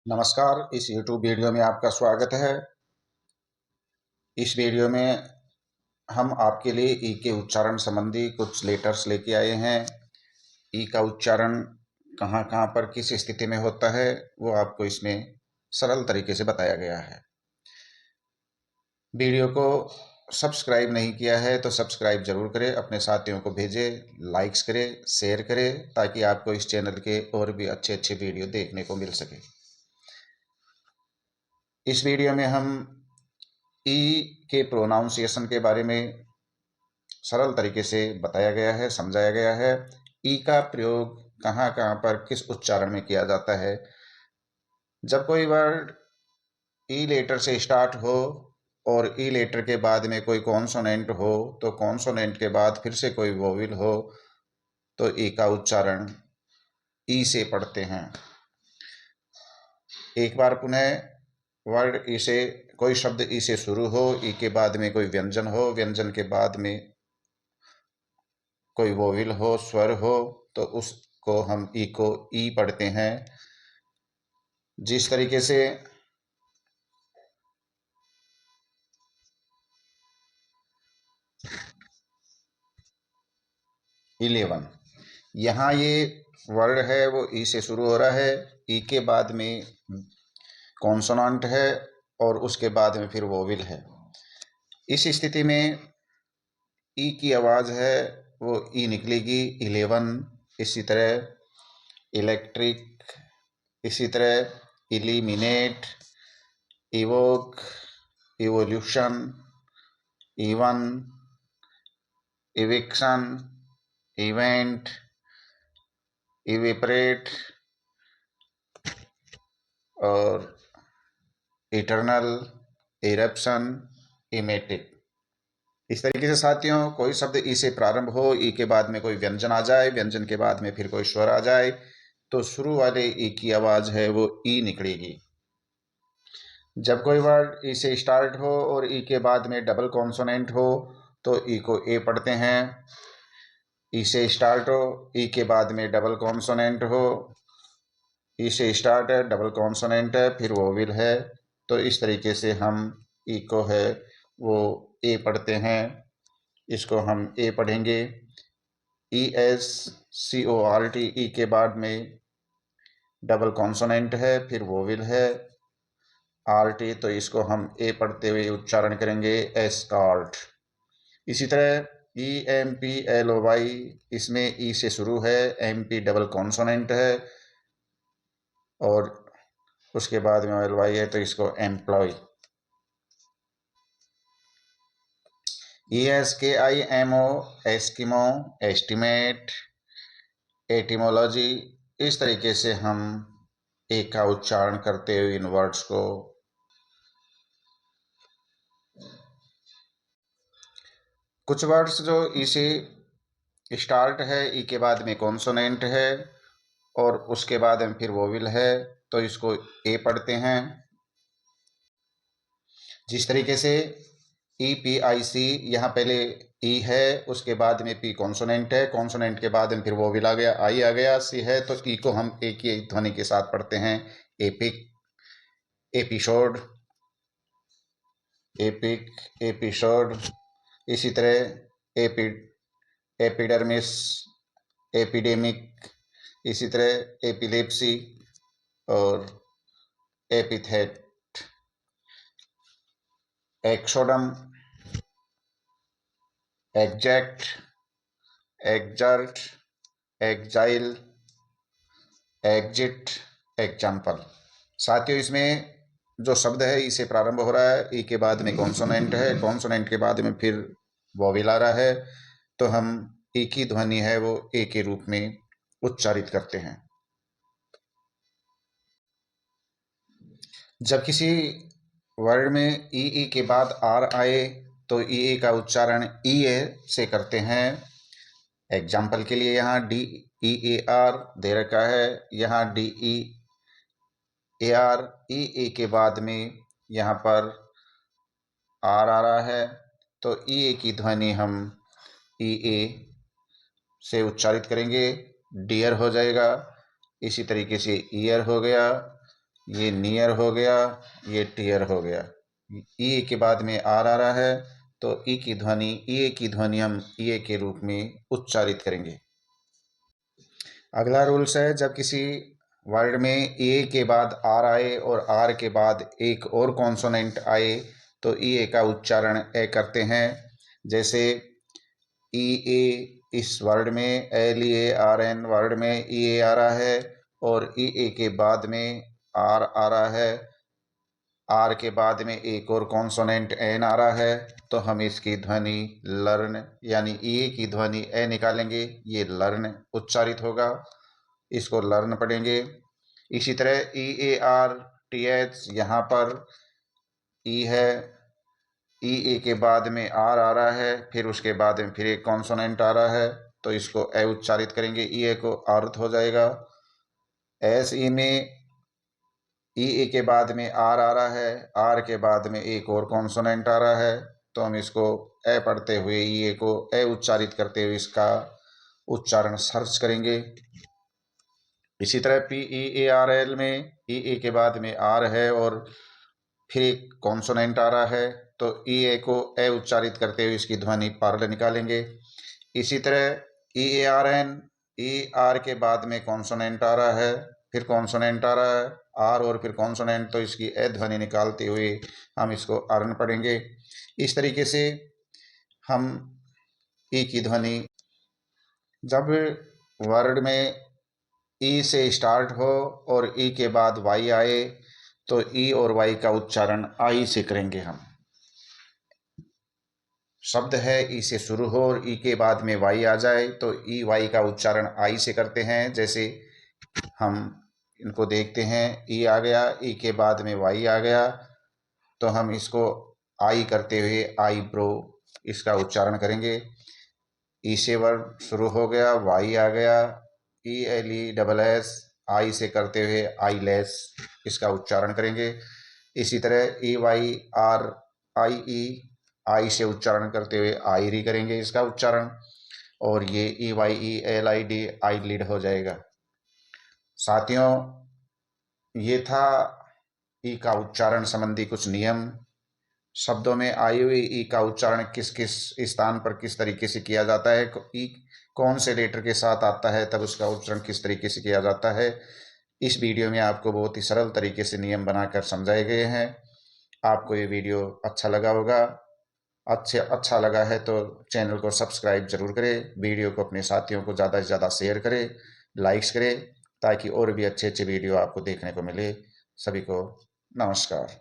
नमस्कार, इस YouTube video में आपका स्वागत है। इस वीडियो में हम आपके लिए ई के उच्चारण संबंधी कुछ लेटर्स लेके आए हैं। ई का उच्चारण कहाँ-कहाँ पर किस स्थिति में होता है, वो आपको इसमें सरल तरीके से बताया गया है। वीडियो को सब्सक्राइब नहीं किया है तो सब्सक्राइब जरूर करें, अपने साथियों को भेजें, लाइक्स करें, शेयर करें, ताकि आपको इस चैनल के और भी अच्छे-अच्छे वीडियो देखने को मिल सके। इस वीडियो में हम ई के प्रोनाउंसिएशन के बारे में सरल तरीके से बताया गया है, समझाया गया है। ई का प्रयोग कहाँ कहाँ पर किस उच्चारण में किया जाता है। जब कोई वर्ड ई लेटर से स्टार्ट हो और ई लेटर के बाद में कोई कॉन्सोनेंट हो, तो कॉन्सोनेंट के बाद फिर से कोई वोवेल हो, तो ई का उच्चारण ई से पढ़ते हैं। एक बार पुनः वर्ड ई से, कोई शब्द ई से शुरू हो, ई के बाद में कोई व्यंजन हो, व्यंजन के बाद में कोई वोविल हो, स्वर हो, तो उसको हम ई को ई पढ़ते हैं। जिस तरीके से इलेवन, यहाँ ये वर्ड है वो ई से शुरू हो रहा है, ई के बाद में कॉन्सोनेंट है और उसके बाद में फिर वोविल है। इस स्थिति में ई की आवाज़ है वो ई निकलेगी 11। इसी तरह इलेक्ट्रिक, इसी तरह eliminate, evoke, evolution, even, eviction, event, evaporate और इटर्नल, इरप्शन, इमेटिक। इस तरीके से साथियों, कोई शब्द ई से प्रारंभ हो, ई के बाद में कोई व्यंजन आ जाए, व्यंजन के बाद में फिर कोई स्वर आ जाए, तो शुरू वाले ई की आवाज है वो ई निकलेगी। जब कोई वर्ड ई से स्टार्ट हो और ई के बाद में डबल कॉन्सोनेंट हो, तो ई को ए पढ़ते हैं। ई से स्टार्ट हो, ई के बाद में डबल कॉन्सोनेंट हो, ई से स्टार्ट है, डबल कॉन्सोनेंट है, फिर वोविल है, तो इस तरीके से हम ई को है वो ए पढ़ते हैं। इसको हम ए पढ़ेंगे। E S C O R T, E के बाद में डबल कॉन्सोनेंट है, फिर वोविल है, आर टी, तो इसको हम ए पढ़ते हुए उच्चारण करेंगे एस्कार्ट। इसी तरह E M P L O Y, इसमें ई से शुरू है, एम पी डबल कॉन्सोनेंट है और उसके बाद में एल वाई है, तो इसको employ. E S K I M O, Eskimo, estimate, etymology. इस तरीके से हम ए का उच्चारण करते हुए इन वर्ड्स को कुछ वर्ड्स जो ई से स्टार्ट है, ई के बाद में कॉन्सोनेंट है और उसके बाद में फिर वोविल है, तो इसको ए पढ़ते हैं। जिस तरीके से ई पी आई सी, यहाँ पहले ई है, उसके बाद में पी कॉन्सोनेंट है, कॉन्सोनेंट के बाद में फिर वोविल आ गया, आई आ गया, सी है, तो ई को हम ए की ध्वनि के साथ पढ़ते हैं। Epic, episode, epic, episode. इसी तरह एपिडर्मिस, एपिडेमिक, इसी तरह एपिलेप्सी और epithet, exodus, exact, exert, exile, exit, example. साथियों, इसमें जो शब्द है इसे प्रारंभ हो रहा है, ई के बाद में कॉन्सोनेंट है, कॉन्सोनेंट के बाद में फिर वोवेल आ रहा है, तो हम ई की ध्वनि है वो ए के रूप में उच्चारित करते हैं। जब किसी वर्ड में ई के बाद आर आए, तो ई का उच्चारण ई ए से करते हैं। एग्जाम्पल के लिए यहाँ D E A are they रखा है, यहाँ डी ई ए आर, ई के बाद में यहाँ पर आर आ रहा है, तो ई की ध्वनि हम ई ए से उच्चारित करेंगे, डियर हो जाएगा। इसी तरीके से ईयर हो गया, ये नियर हो गया, ये टियर हो गया। ई के बाद में आर आ रहा है, तो ई की ध्वनि हम ई के रूप में उच्चारित करेंगे। अगला रूल्स है, जब किसी वर्ड में ए के बाद आर आए और आर के बाद एक और कॉन्सोनेंट आए तो ई का उच्चारण ए करते हैं। जैसे ई ए इस वर्ड में, L E A R N word में ई ए आ रहा है और ई ए के बाद में आर आ रहा है, आर के बाद में एक और कॉन्सोनेंट एन आ रहा है, तो हम इसकी ध्वनि लर्न यानी ई की ध्वनि ए निकालेंगे, ये लर्न उच्चारित होगा, इसको लर्न पढ़ेंगे। इसी तरह E A R T H, यहाँ पर ई है, ई ए के बाद में आर आ रहा है, फिर उसके बाद में फिर एक कॉन्सोनेंट आ रहा है, तो इसको ए उच्चारित करेंगे, ई ए को अर्थ हो जाएगा। एस ई में ई ए के बाद में आर आ रहा है, आर के बाद में एक और कॉन्सोनेंट आ रहा है, तो हम इसको ए पढ़ते हुए ई ए को ए उच्चारित करते हुए इसका उच्चारण सर्च करेंगे। इसी तरह P E A R L में ई ए के बाद में आर है और फिर एक कॉन्सोनेंट आ रहा है, तो ई ए को ए उच्चारित करते हुए इसकी ध्वनि पर्ल निकालेंगे। इसी तरह E A R N, E R के बाद में कॉन्सोनेंट आ रहा है, फिर कॉन्सोनेंट आ रहा है, आर और फिर कॉन्सोनेंट, तो इसकी ए ध्वनि निकालते हुए हम इसको अर्न पढ़ेंगे। इस तरीके से हम ई की ध्वनि, जब वर्ड में ई से स्टार्ट हो और ई के बाद वाई आए तो ई और वाई का उच्चारण आई से करेंगे। हम शब्द है ई से शुरू हो और ई के बाद में वाई आ जाए तो ई वाई का उच्चारण आई से करते हैं। जैसे हम इनको देखते हैं, ई आ गया, ई के बाद में वाई आ गया, तो हम इसको आई करते हुए आई ब्रो इसका उच्चारण करेंगे। ई से वर्ड शुरू हो गया, वाई आ गया, E L E double S, I से करते हुए आई लेस इसका उच्चारण करेंगे। इसी तरह ई वाई आर आई ई, आई से उच्चारण करते हुए आई री करेंगे इसका उच्चारण, और ये E Y E L I D I lead हो जाएगा। साथियों, ये था ई का उच्चारण संबंधी कुछ नियम। शब्दों में आई हुई ई का उच्चारण किस किस स्थान पर किस तरीके से किया जाता है, ई कौन से लेटर के साथ आता है तब उसका उच्चारण किस तरीके से किया जाता है, इस वीडियो में आपको बहुत ही सरल तरीके से नियम बनाकर समझाए गए हैं। आपको ये वीडियो अच्छा लगा होगा। अच्छा लगा है तो चैनल को सब्सक्राइब जरूर करें, वीडियो को अपने साथियों को ज़्यादा से ज़्यादा शेयर करें, लाइक्स करें, ताकि और भी अच्छे अच्छे वीडियो आपको देखने को मिले। सभी को नमस्कार।